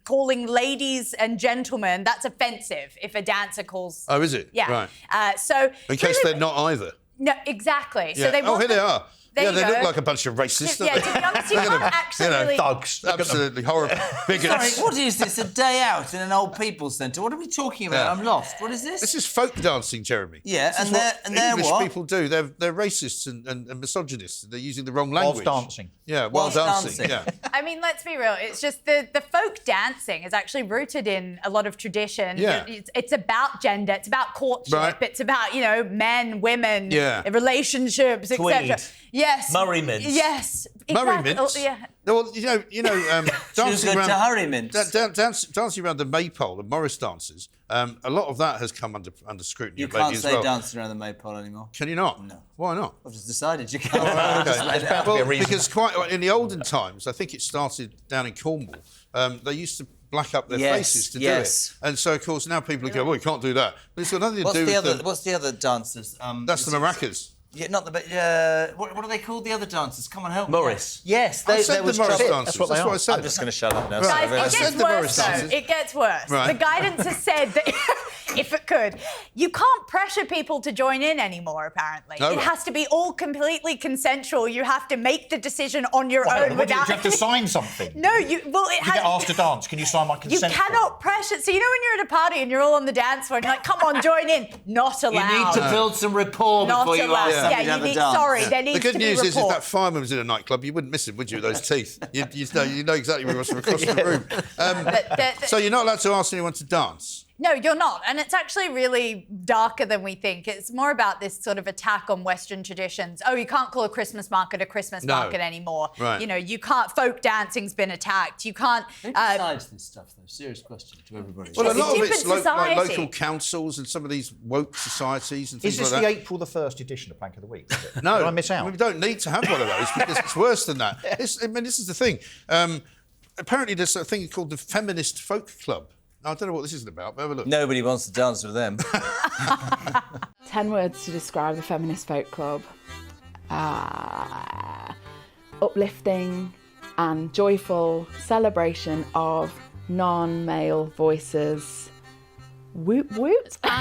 calling ladies and gentlemen, that's offensive if a dancer calls... Oh, is it? Yeah. Right. So... In case they're not either. No, exactly. Yeah. So they here they are. There they look like a bunch of racists. Yeah, to be honest, you can't actually really... thugs. Absolutely horrible. Bigots. Sorry, what is this? A day out in an old people's centre? What are we talking about? I'm lost. What is this? This is folk dancing, Jeremy. Yeah, this and they're English what? people do. They're racists and misogynists. They're using the wrong language. Whilst dancing. Yeah, while dancing. Yeah. I mean, let's be real. It's just the folk dancing is actually rooted in a lot of tradition. Yeah. It's about gender. It's about courtship. Right. It's about, men, women, relationships, etc. Tweed. Yes. Murray mints. Yes. Murray Exactly. mints? Yeah. Well, dancing good around... to hurry mints. Dancing around the maypole and Morris dances, a lot of that has come under scrutiny. You can't say dancing around the maypole anymore. Can you not? No. Why not? I've just decided you can't. Well, because quite in the olden times, I think it started down in Cornwall. They used to black up their faces to do it, and so of course now people go, "Well, you can't do that." But it's got nothing to do with What's the other dancers? That's the maracas. Yeah, not the. What are they called? The other dancers? Come on, help Morris. me. Yes, I said the Morris dancers. That's what I said. I'm just going to shut up now. Right. Guys, it gets worse, though. It gets worse. Right. The guidance has said that, if it could, you can't pressure people to join in anymore, apparently. No, it has to be all completely consensual. You have to make the decision on your own Do without... you have to sign something? No, You get asked to dance. Can you sign my consent? You cannot pressure... So, when you're at a party and you're all on the dance floor and you're like, come on, join in. Not allowed. You need to build some rapport before you ask somebody to have a dance. Sorry, there needs The to good be news is rapport. if that fireman was in a nightclub, you wouldn't miss him, would you, with those teeth? You know exactly where he was from across the room. So you're not allowed to ask anyone to dance? No, you're not. And it's actually really darker than we think. It's more about this sort of attack on Western traditions. Oh, you can't call a Christmas market a Christmas market anymore. Right. You can't... Folk dancing's been attacked. You can't... Who decides this stuff, though? Serious question to everybody. Well, a lot of it's like society. local councils and some of these woke societies and things Is this like that. the April the 1st edition of Plank of the Week? Is it? No. Did I miss out? We don't need to have one of those because it's worse than that. This is the thing. Apparently there's a thing called the Feminist Folk Club. I don't know what this is about, but have a look. Nobody wants to dance with them. 10 words to describe the Feminist Folk Club. Uplifting and joyful celebration of non-male voices. Woot woot. So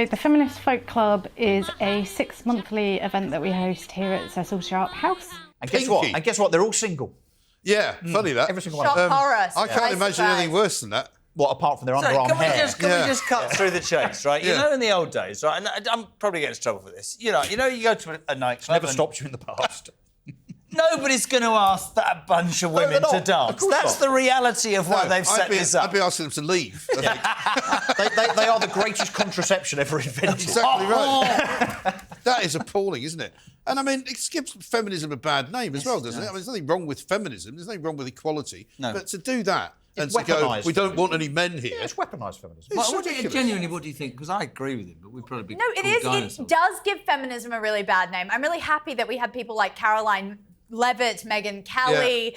the Feminist Folk Club is a 6-monthly event that we host here at Cecil Sharp House. And guess what? They're all single. Yeah, funny that. Every single one. Shock horror. I can't imagine anything worse than that. What, apart from their Sorry, underarm can we hair? just cut through the chase, right? You know, in the old days, right? And I'm probably getting into trouble for this. You go to a nightclub. Never stopped you in the past. Nobody's going to ask that bunch of women to dance. That's the reality of why they've set this up. I'd be asking them to leave. I think. they are the greatest contraception ever invented. Exactly right. That is appalling, isn't it? And I mean, it gives feminism a bad name as well, doesn't it? I mean, there's nothing wrong with feminism. There's nothing wrong with equality. No. But to do that and to go, we don't want any men here. Yeah, it's weaponised feminism. Genuinely, what do you think? Because I agree with him, but we'd probably be No, it is. It does give feminism a really bad name. I'm really happy that we have people like Caroline Levitt, Megyn Kelly,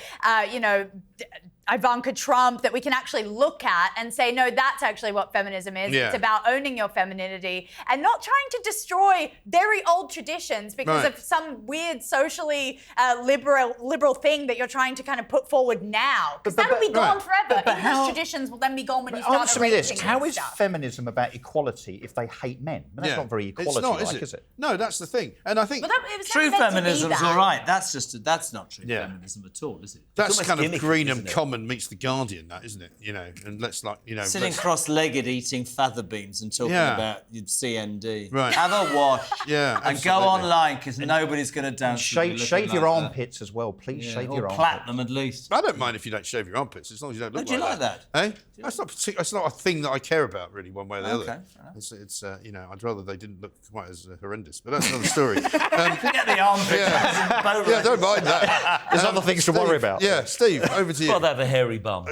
Ivanka Trump, that we can actually look at and say, no, that's actually what feminism is. Yeah. It's about owning your femininity and not trying to destroy very old traditions because of some weird socially liberal thing that you're trying to kind of put forward now. Because that'll be gone forever. Even those traditions will then be gone when you start answer me this. How is stuff. Feminism about equality if they hate men? That's not very equality-like, is it? No, that's the thing. And I think true feminism's all right. That's not true feminism at all, is it? That's kind of Greenham Common meets the Guardian, that, isn't it? You know, and let's sitting cross-legged eating father beans and talking about your CND. Right. Have a wash. And go online because nobody's going to dance. Shave your armpits as well, please. Shave your armpits. Plait them at least. I don't mind if you don't shave your armpits, as long as you don't look Do you like that? Eh? That's not a thing that I care about really, one way or the other. It's I'd rather they didn't look quite as horrendous, but that's another story. Forget the armpits. Yeah, don't mind that. There's other things to worry about. Yeah, Steve, over to you. Well, they have a hairy bum.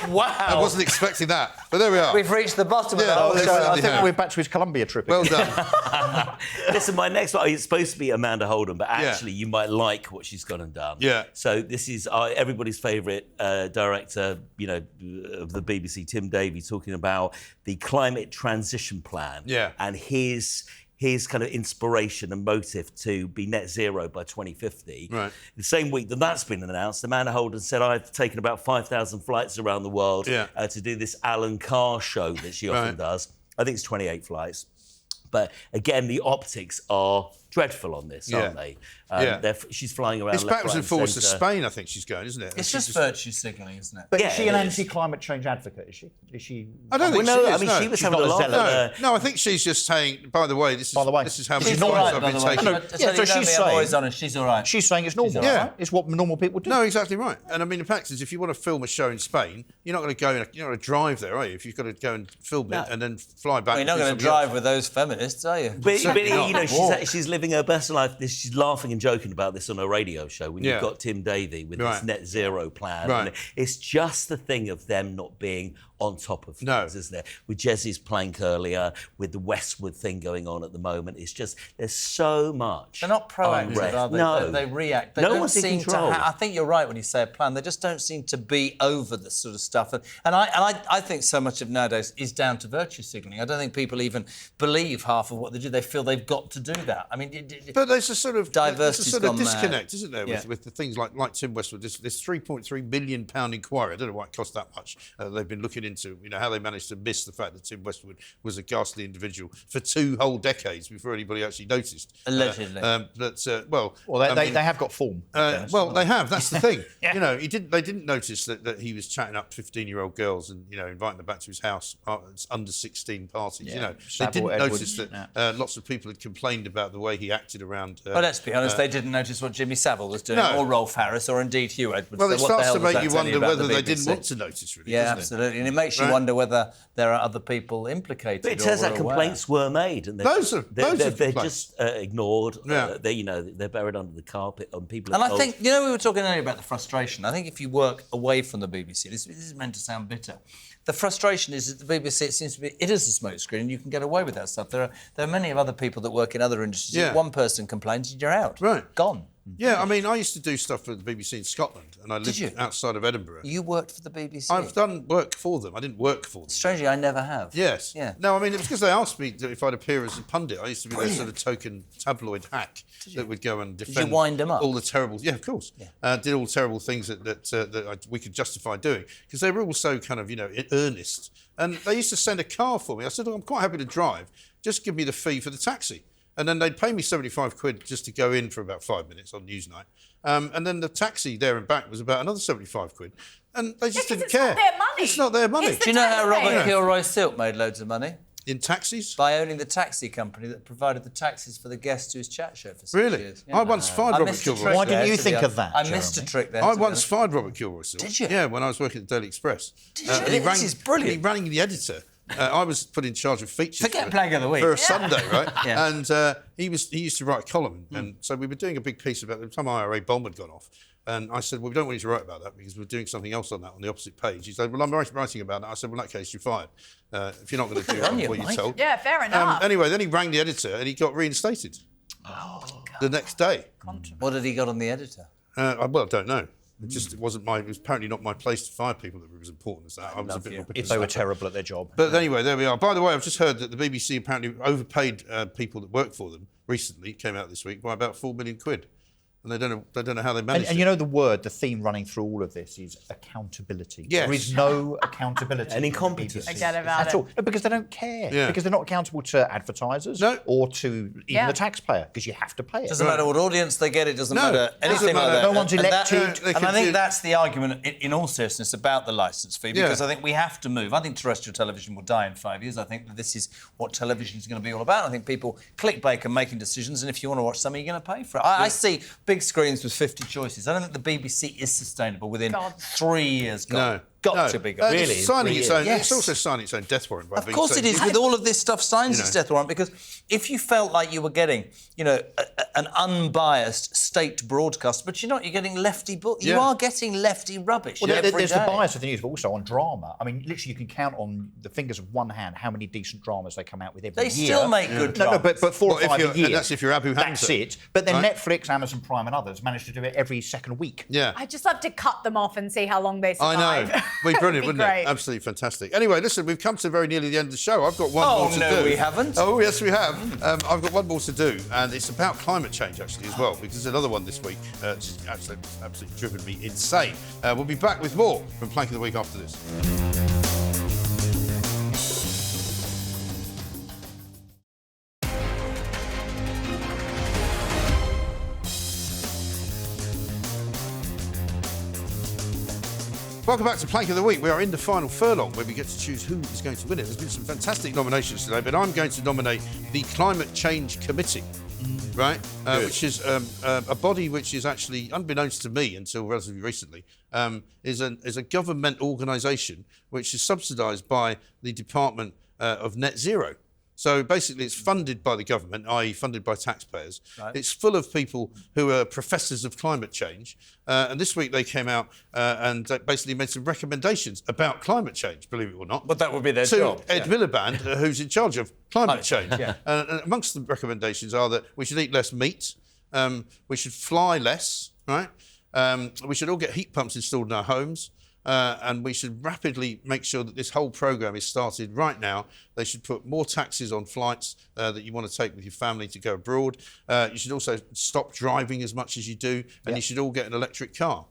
Wow. I wasn't expecting that, but there we are. We've reached the bottom of I that. think we're back to his Colombia trip. Well done. Listen, my next one is supposed to be Amanda Holden, but actually you might like what she's gone and done. Yeah. So this is everybody's favourite director, of the BBC, Tim Davie, talking about the climate transition plan. Yeah. And his kind of inspiration and motive to be net zero by 2050. Right. The same week that that's been announced, Amanda Holden said, I've taken about 5,000 flights around the world to do this Alan Carr show that she often does. I think it's 28 flights. But again, the optics are dreadful on this, aren't they? She's flying around. It's backwards and forwards to Spain, I think she's going, isn't it? It's just virtue signalling, isn't it? But is she an anti-climate change advocate? Is she? I don't think she is. I mean, she was having a lot. No, I think she's just saying. By the way, this is how many she's flights right, I've been taking. So she's saying she's all right. She's saying it's normal. Yeah, it's what normal people do. No, exactly right. And I mean, the fact is, if you want to film a show in Spain, you're not going to go. You're not going to drive there, are you? If you've got to go and film it and then fly back. You're not going to drive with those feminists, are you? But she's living her best life. She's laughing and joking about this on her radio show when you've got Tim Davie with this net zero plan. Right. And it's just the thing of them not being on top of things, isn't it? With Jezzy's plank earlier, with the Westwood thing going on at the moment, it's just there's so much. They're not proactive, are they? No, they react. They no don't one's in seem control. I think you're right when you say a plan. They just don't seem to be over this sort of stuff. And I think so much of nowadays is down to virtue signalling. I don't think people even believe half of what they do. They feel they've got to do that. I mean, but there's a sort of disconnect, isn't there, with the things like Tim Westwood. This £3.3 million inquiry. I don't know why it cost that much. They've been looking into, how they managed to miss the fact that Tim Westwood was a ghastly individual for 2 whole decades before anybody actually noticed. Allegedly. They have got form. They have. That's the thing. They didn't notice that he was chatting up 15-year-old girls and inviting them back to his house under 16 parties. They didn't notice that lots of people had complained about the way he acted around. Well, let's be honest. They didn't notice what Jimmy Savile was doing, or Rolf Harris, or indeed Huw Edwards. Well, it starts to make you wonder whether they didn't want to notice, really. Yeah, absolutely, and it makes you wonder whether there are other people implicated. But it turns out complaints were made, and they're just ignored. They're buried under the carpet, and people. And I think we were talking earlier about the frustration. I think if you work away from the BBC, this is meant to sound bitter. The frustration is that the BBC, it seems to be, it is a smokescreen, and you can get away with that stuff. There are many of other people that work in other industries. If one person complains, and you're out. Right. Gone. Yeah, I mean, I used to do stuff for the BBC in Scotland, and I lived outside of Edinburgh. You worked for the BBC? I've done work for them. I didn't work for them. Strangely, I never have. Yes. Yeah. No, I mean, it was because they asked me if I'd appear as a pundit. I used to be their sort of token tabloid hack that would go and defend. Did you wind them up? All the terrible... Yeah, of course. Yeah. Did all the terrible things that we could justify doing, because they were all so kind of, earnest. And they used to send a car for me. I said, I'm quite happy to drive. Just give me the fee for the taxi. And then they'd pay me 75 quid just to go in for about 5 minutes on Newsnight. And then the taxi there and back was about another 75 quid. And they just didn't care. It's not their money. It's not their money. Do you know how Robert Kilroy-Silk made loads of money? In taxis? By owning the taxi company that provided the taxis for the guest to his chat show for 6 Really? years. I once fired Robert Kilroy. Why didn't you think of that, I missed a trick there. I once fired Robert Kilroy. Did you? Yeah, when I was working at the Daily Express. Did you? This is brilliant. He rang the editor. I was put in charge of features. Forget Plank of the Week. For a Sunday, right? Yeah. And he used to write a column. And so we were doing a big piece about the time IRA bomb had gone off. And I said, well, we don't want you to write about that because we're doing something else on that on the opposite page. He said, well, I'm writing about that. I said, well, in that case, you're fired. If you're not going to do what you're told. Yeah, fair enough. Anyway, then he rang the editor and he got reinstated the next day. What had he got on the editor? I don't know. It wasn't it was apparently not my place to fire people that were as important as that. I was a bit more if they were terrible at their job. But anyway, there we are. By the way, I've just heard that the BBC apparently overpaid people that work for them recently, came out this week, by about £4 million. And they don't know how they managed it. And you know the theme running through all of this is accountability. Yes. There is no accountability. And incompetence. Forget about at all. No, because they don't care. Yeah. Because they're not accountable to advertisers or to even the taxpayer, because you have to pay it. Doesn't matter what audience they get, it doesn't matter anything like that. No one's elected. And I think that's the argument, in all seriousness, about the licence fee, because I think we have to move. I think terrestrial television will die in 5 years. I think that this is what television is going to be all about. I think people clickbait and making decisions, and if you want to watch something, you're going to pay for it. I see big screens with 50 choices. I don't think the BBC is sustainable within 3 years. Got to be gone. Really? Signing its own, Yes. It's also signing its own death warrant. By Of course it is. With all of this stuff, signs its death warrant, because if you felt like you were getting, an unbiased state broadcast, but you're not, you're getting lefty... You are getting lefty rubbish every there's day. the bias of the news, but also on drama. I mean, literally, you can count on the fingers of one hand how many decent dramas they come out with every year. They still make good dramas. No, but 4 or 5 a year. That's if you're Abu Hamza. That's it. But then Netflix, Amazon Prime and others manage to do it every second week. Yeah. I'd just love to cut them off and see how long they survive. I know. We're brilliant, wouldn't great. it? Absolutely fantastic. Anyway, listen, we've come to very nearly the end of the show. I've got one more to do. Oh, no, we haven't. Oh, yes, we have. I've got one more to do, and it's about climate change, actually, as well, because there's another one this week. It's absolutely driven me insane. We'll be back with more from Plank of the Week after this. Welcome back to Plank of the Week. We are in the final furlong where we get to choose who is going to win it. There's been some fantastic nominations today, but I'm going to nominate the Climate Change Committee, right? Which is a body which is actually, unbeknownst to me until relatively recently, is a government organisation which is subsidised by the Department of Net Zero. So basically it's funded by the government, i.e. funded by taxpayers. Right. It's full of people who are professors of climate change. And this week they came out and basically made some recommendations about climate change, believe it or not. But that would be their job. Ed Miliband, who's in charge of climate change. Yeah. And amongst the recommendations are that we should eat less meat, we should fly less, right? We should all get heat pumps installed in our homes. And we should rapidly make sure that this whole programme is started right now. They should put more taxes on flights that you want to take with your family to go abroad. You should also stop driving as much as you do, and you should all get an electric car.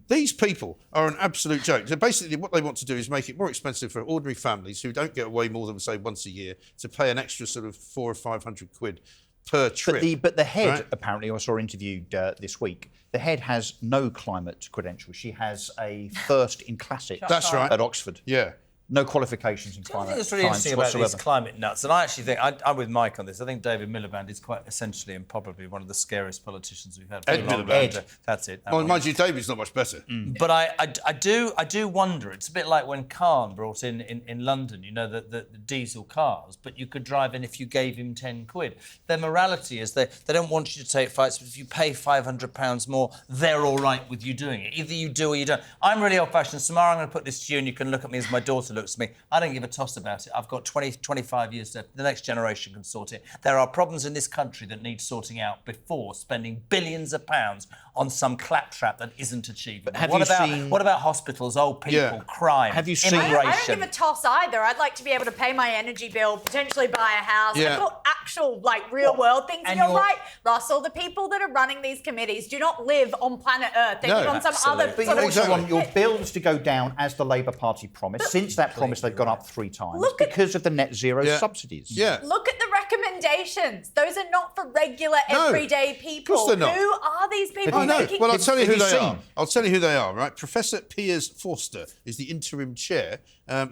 These people are an absolute joke. So basically what they want to do is make it more expensive for ordinary families who don't get away more than, say, once a year to pay an extra sort of 400 or 500 quid per trip. But the head, apparently, I saw interviewed this week, the head has no climate credentials. She has a first in classics at Oxford. Yeah. No qualifications in I climate think it's really interesting about these climate nuts, and I actually think I'm with Mike on this. I think David Miliband is quite essentially and probably one of the scariest politicians we've had. Ed Miliband. That's it. Well, mind you, David's not much better. But I do wonder. It's a bit like when Khan brought in London, the diesel cars, but you could drive in if you gave him 10 quid. Their morality is they don't want you to take flights, but if you pay £500 more, they're all right with you doing it. Either you do or you don't. I'm really old-fashioned. Samara, I'm going to put this to you, and you can look at me as my daughter looks at me. I don't give a toss about it. I've got 25 years left. The next generation can sort it. There are problems in this country that need sorting out before spending billions of pounds on some claptrap that isn't achievable. What about hospitals, old people, crime, immigration? I don't give a toss either. I'd like to be able to pay my energy bill, potentially buy a house. I've got actual, real-world things. And you're right, Russell, the people that are running these committees do not live on planet Earth. They live on some other... But you also want your bills to go down as the Labour Party promised. Since that promise, they've gone up 3 times because of the net zero subsidies. Look at the recommendations. Those are not for regular, everyday people. Of course they're not. Who are these people making? Well, I'll tell you who they are. I'll tell you who they are, right? Professor Piers Forster is the interim chair.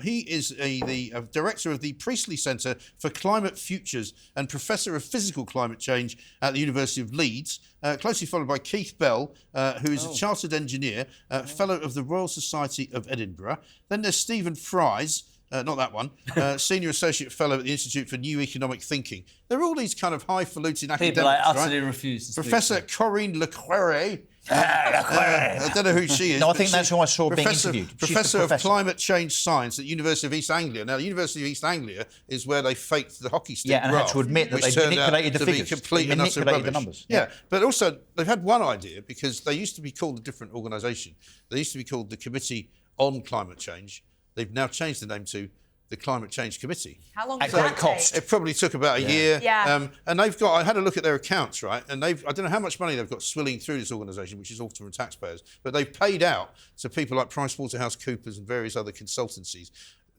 He is the director of the Priestley Centre for Climate Futures and professor of physical climate change at the University of Leeds, closely followed by Keith Bell, who is a chartered engineer, fellow of the Royal Society of Edinburgh. Then there's Stephen Fries, not that one, Senior Associate Fellow at the Institute for New Economic Thinking. They're all these kind of highfalutin academics, People I utterly right? refuse to Professor speak to. Corinne Lequere. I don't know who she is. No, I think that's who I saw being interviewed. Professor of Climate Change Science at the University of East Anglia. Now, the University of East Anglia is where they faked the hockey stick and graph, had to admit that which they turned manipulated out the to figures. be complete They and utter manipulated the rubbish. numbers. Yeah, but also they've had one idea because they used to be called a different organisation. They used to be called the Committee on Climate Change. They've now changed the name to the Climate Change Committee. How long does that take? It probably took about a year. Yeah. And they've got, I had a look at their accounts, right? And I don't know how much money they've got swilling through this organisation, which is all from taxpayers, but they've paid out to people like PricewaterhouseCoopers and various other consultancies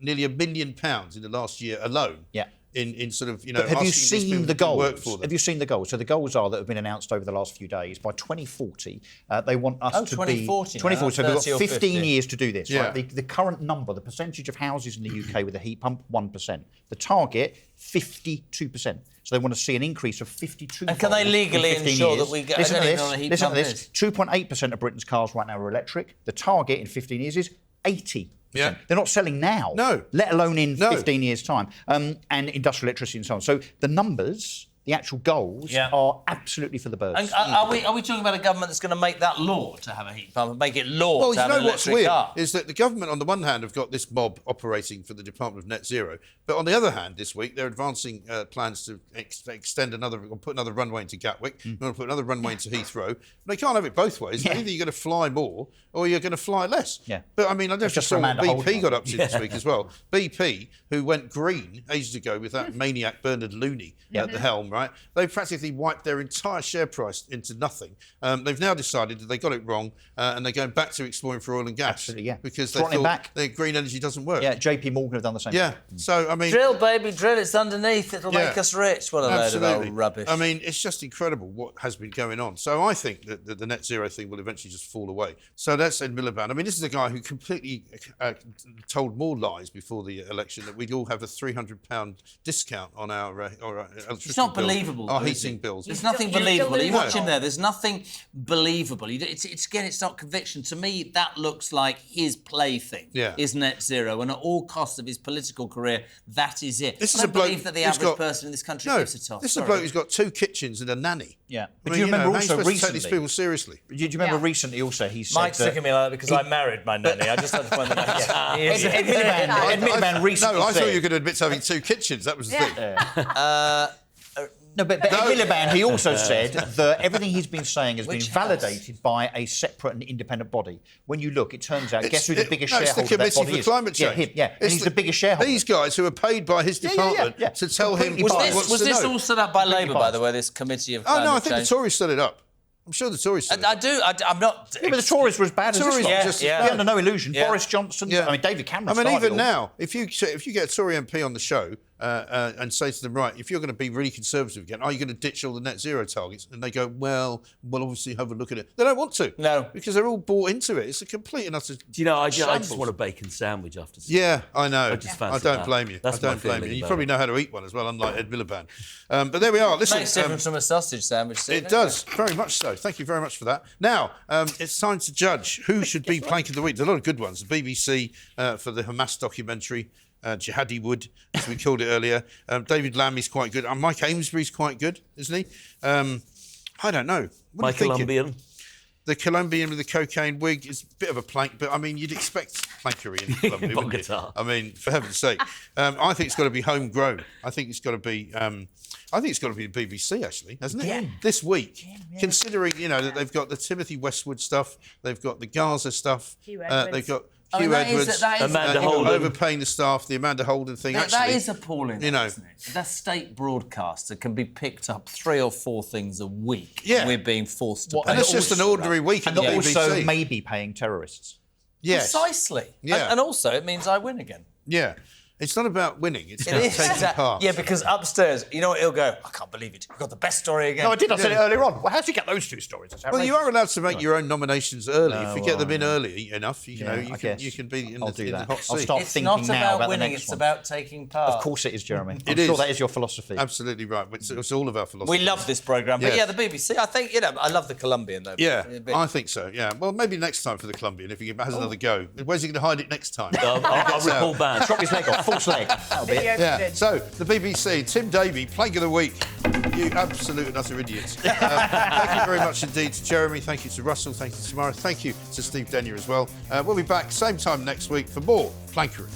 nearly £1 million in the last year alone. Yeah. In sort of, But have you seen the work for goals? them. Have you seen the goals? So the goals are that have been announced over the last few days. By 2040, they want us to 2040 be 2040. So they've got 30 or 15 50. years to do this. Yeah. Right? The current number, the percentage of houses in the UK with a heat pump, 1%. The target, 52%. So they want to see an increase of 52. And can they legally ensure that we get? Listen to I don't even know what a this. heat Listen to pump this. is. 2.8% of Britain's cars right now are electric. The target in 15 years is 80%. Yeah. They're not selling now, let alone in 15 years' time, and industrial electricity and so on. So the numbers, the actual goals, are absolutely for the birds. And are we talking about a government that's going to make that law to have a heat pump and make it law Well, to you have know an what's electric weird car? is that the government, on the one hand, have got this mob operating for the Department of Net Zero, but on the other hand, this week they're advancing plans to extend another, or put another runway into Gatwick, they want to put another runway into Heathrow. They can't have it both ways. Either you're going to fly more or you're going to fly less. Yeah. But I mean, I just saw what Amanda BP Holden. got up to this week as well. BP, who went green ages ago with that maniac Bernard Looney at the helm, right? They practically wiped their entire share price into nothing. They've now decided that they got it wrong and they're going back to exploring for oil and gas. Absolutely, yeah. Because they Throttling thought back. their green energy doesn't work. Yeah, JP Morgan have done the same. Yeah. So, I mean... Drill, baby, drill. It's underneath. It'll make us rich. What a load of old rubbish. I mean, it's just incredible what has been going on. So I think that the net zero thing will eventually just fall away. So that's Ed Miliband. I mean, this is a guy who completely told more lies before the election that we'd all have a £300 discount on our electricity It's not bill, believable. our though, is heating it? bills. There's nothing You believable. You delusional. watch him there. There's nothing believable. It's not conviction. To me, that looks like his plaything. Yeah. Is net zero, and at all costs of his political career, that is it. This I is a don't bloke believe that the who's average got- person in this country No, gives a toss. this is a bloke who's got 2 kitchens and a nanny. Yeah. I But mean, do you remember how are you also supposed to recently? take these people seriously? Do you remember recently also he said Mike's looking at me like that because I married my nanny. I just had to point that out. Ed Miliband recently No, I said... thought you were going to admit to having 2 kitchens. That was the thing. No, but Ed Miliband, he also said that everything he's been saying has been validated by a separate and independent body. When you look, it turns out, guess who the biggest shareholder It's the of that Committee body for is? Climate Change. Yeah, him, yeah. And he's the biggest shareholder. These guys who are paid by his department to tell him Completely what biased. he wants Was to this know. all set up by Labour, by the way, this committee of climate Oh, no, I think change? the Tories set it up. I'm sure the Tories set it up. I'm not... Yeah, but the Tories were as bad as Tories this lot. just- We're under no illusion. Boris Johnson, I mean, David Cameron I mean, started even all. now, if you get a Tory MP on the show and say to them, right, if you're going to be really conservative again, are you going to ditch all the net zero targets? And they go, well, we'll obviously have a look at it. They don't want to. No. Because they're all bought into it. It's a complete and utter Do you know, I just shambles. want a bacon sandwich after seeing Yeah, I know. I just fancy don't that. blame you. That's I my don't blame you. feeling You about probably it. know how to eat one as well, unlike Ed Miliband. But there we are. Listen, Makes difference from a sausage sandwich, Steve. it does, very much so. Thank you very much for that. Now, it's time to judge who should be Plank of the Week. There's a lot of good ones. The BBC for the Hamas documentary, Jihadi Wood, as we called it earlier. David Lammy's quite good. Mike Amesbury's quite good, isn't he? I don't know. What My are you thinking? Colombian. The Colombian with the cocaine wig is a bit of a plank, but I mean, you'd expect plankery in Colombia, wouldn't you? Bogota. I mean, for heaven's sake. I think it's got to be homegrown. I think it's got to be the BBC, actually, hasn't it? Yeah. This week, considering, that they've got the Timothy Westwood stuff, they've got the Gaza stuff, Huw Edwards. they've got I mean, Huw that is- Edwards, that is- Amanda you know, Holden. overpaying the staff, the Amanda Holden thing. That actually, is appalling, isn't it? That state broadcaster can be picked up 3 or 4 things a week. Yeah. We're being forced to pay. and it's just an ordinary week in And the also BBC. maybe paying terrorists. Yes. Precisely. Yeah. And also, it means I win again. Yeah. It's not about winning. It's It about is. taking part. Yeah, because upstairs, you know what he'll go, I can't believe it. You've got the best story again. No, I did. I said it earlier on. Well, how did you get those 2 stories? Well, you are allowed to make your own nominations early. No, If you get them in well, early enough, you know, you can be in the hot seat. I'll start It's thinking not now about the winning, next it's one. about taking part. Of course it is, Jeremy. I'm It is. sure that is your philosophy. Absolutely right. It's all of our philosophy. We love this programme. But Yes. yeah, the BBC, I think, I love the Colombian, though. Yeah, A bit- I think so. Yeah. Well, maybe next time for the Colombian, if he has another go. Where's he going to hide it next time? I'll report back. Chop his leg off, false leg. That'll be it. Yeah. So the BBC, Tim Davie, Plague of the Week. You absolute and utter idiots. Thank you very much indeed to Jeremy. Thank you to Russell. Thank you to Samara. Thank you to Steve Denyer as well. We'll be back same time next week for more Plankery.